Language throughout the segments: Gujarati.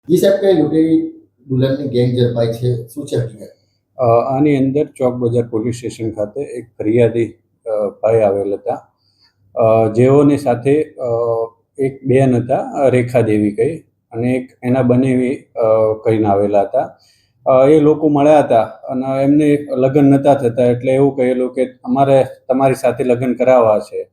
જી સાહેબ, કઈ લૂંટેરી દુલ્હનની ગેંગ ઝડપાઈ છે, શું છે હકીકત? આની અંદર ચોક બજાર પોલીસ સ્ટેશન ખાતે એક ફરિયાદી ભાઈ આવેલ હતા, જેઓની સાથે એક બેન હતા, રેખા દેવી કહી, અને એક એના બનેવી કહીને આવેલા હતા. એ લોકો મળ્યા હતા અને એમને લગ્ન નહોતા થતા, એટલે એવું કહેલું કે અમારે તમારી સાથે લગ્ન કરાવવા છે.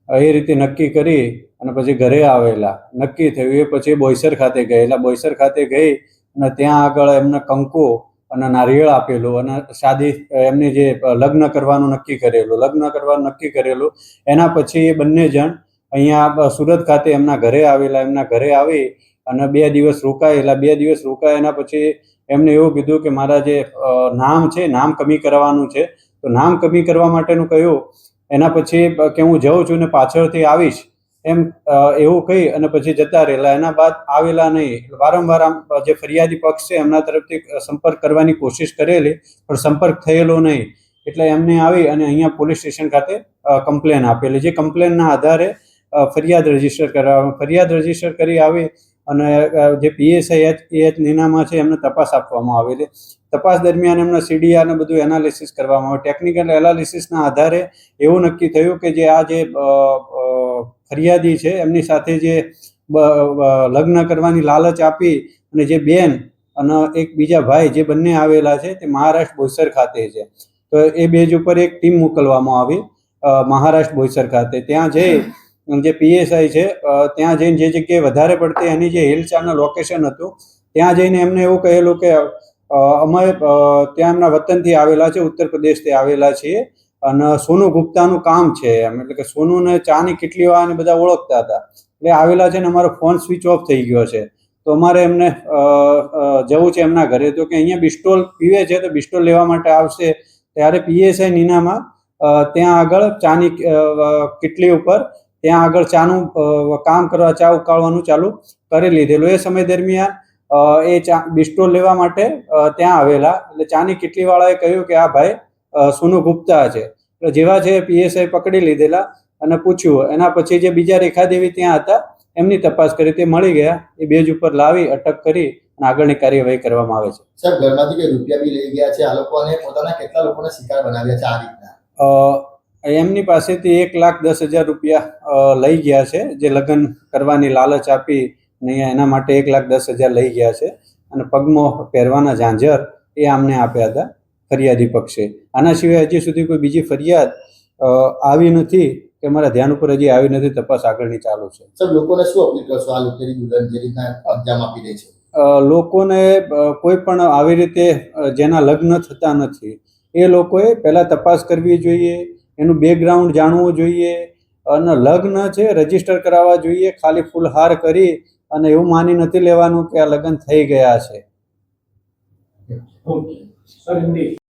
એ રીતે નક્કી કરી અને પછી ઘરે આવેલા. નક્કી થયું એ પછી બોઈસર ખાતે ગયેલા. બોઈસર ખાતે ગઈ અને ત્યાં આગળ એમને કંકુ અને નારિયેળ આપેલું અને શાદી એમની જે લગ્ન કરવાનું નક્કી કરેલું. એના પછી એ બંને જણ અહીંયા સુરત ખાતે એમના ઘરે આવેલા. એમના ઘરે આવી અને 2 દિવસ રોકાયેલા. 2 દિવસ રોકાયા પછી એમને એવું કીધું કે મારા જે નામ છે, નામ કમી કરવાનું છે. તો નામ કમી કરવા માટેનું કહ્યું. એના પછી કે હું જાઉં છું ને પાછળથી આવીશ એમ એવું કહી અને પછી જતા રહેલા. એના બાદ આવેલા નહીં. વારંવાર જે ફરિયાદી પક્ષ છે એમના તરફથી સંપર્ક કરવાની કોશિશ કરેલી, પણ સંપર્ક થયેલો નહીં. એટલે એમને આવી અને અહીંયા પોલીસ સ્ટેશન ખાતે કમ્પ્લેન આપેલી. જે કમ્પ્લેનના આધારે ફરિયાદ રજીસ્ટર કરી આવી અને જે PSI નીનામાં છે એમને તપાસ આપવામાં આવેલી. તપાસ દરમિયાન એમના CDR ને બધું એનાલિસિસ કરવામાં આવ્યું. ટેકનિકલ એનાલિસિસના આધારે એવું નક્કી થયું કે જે આ જે ફરિયાદી છે એમની સાથે જે લગ્ન કરવાની લાલચ આપી અને જે બેન અને એક બીજા ભાઈ જે બંને આવેલા છે તે મહારાષ્ટ્ર બોઈસર ખાતે છે. તો એ બેઝ ઉપર એક ટીમ મોકલવામાં આવી મહારાષ્ટ્ર બોઈસર ખાતે. ત્યાં જઈ જે PSI છે ત્યાં જઈને જે જગ્યાએ વધારે પડતી એની જે હિલચાલનું લોકેશન હતું ત્યાં જઈને એમને એવું કહેલું કે અમે ત્યાં એમના વતનથી આવેલા છે, ઉત્તર પ્રદેશથી આવેલા છીએ અને સોનુ ગુપ્તાનું કામ છે એમ. એટલે કે સોનુને ચાની કેટલી વાર બધા ઓળખતા હતા. એટલે આવેલા છે ને અમારો ફોન સ્વિચ ઓફ થઈ ગયો છે, તો અમારે એમને જવું છે એમના ઘરે. તો કે અહીંયા બિસ્ટોલ પીવે છે તો બિસ્ટોલ લેવા માટે આવશે. ત્યારે PSI નીનામાં ત્યાં આગળ ચાની કેટલી ઉપર ત્યાં આગળ ચાનું કામ કરવા, ચા ઉકાળવાનું ચાલુ કરી લીધેલું. એ સમય દરમિયાન એ બિસ્ટોલ લેવા માટે ત્યાં આવેલા. એટલે ચાની કેટલીવાળાએ કહ્યું કે આ ભાઈ સોનુ ગુપ્તા છે. એટલે જેવા છે PSI પકડી લીધેલા અને પૂછ્યું. એના પછી જે બીજા રેખાદેવી ત્યાં હતા એમની તપાસ કરી, તે મળી ગયા. એ બેઝ ઉપર લાવી અટક કરી અને આગળની કાર્યવાહી કરવામાં આવે છે. સાહેબ, ઘરમાંથી કે રૂપિયા બી લઈ ગયા છે આ લોકો અને પોતાના કેટલા લોકોને શિકાર બનાવ્યા છે આ રીતના? એમની પાસેથી 1,10,000 રૂપિયા લઈ ગયા છે, જે લગ્ન કરવાની લાલચ આપી ને એના માટે 1,10,000 લઈ ગયા છે. અને પગમાં પહેરવાના ઝાંઝર એ આમને આપ્યા હતા ફરિયાદી પક્ષે. આના સિવાય હજી સુધી કોઈ બીજી ફરિયાદ આવી નથી કે મારા ધ્યાન ઉપર હજી આવી નથી. તપાસ આગળની ચાલુ છે. સર, લોકોને શું અપીલ કરશો આ લૂંટેરી દુલ્હન જે રીતના અંજામ આપી રહી છે? લોકોને કોઈ પણ આવી રીતે જેના લગ્ન થતા નથી એ લોકોએ પહેલાં તપાસ કરવી જોઈએ, એનું બેકગ્રાઉન્ડ જાણવું જોઈએ અને લગ્ન છે રજીસ્ટર કરાવવા જોઈએ. ખાલી ફૂલહાર કરી અને એવું માની નથી લેવાનું કે આ લગ્ન થઈ ગયા છે.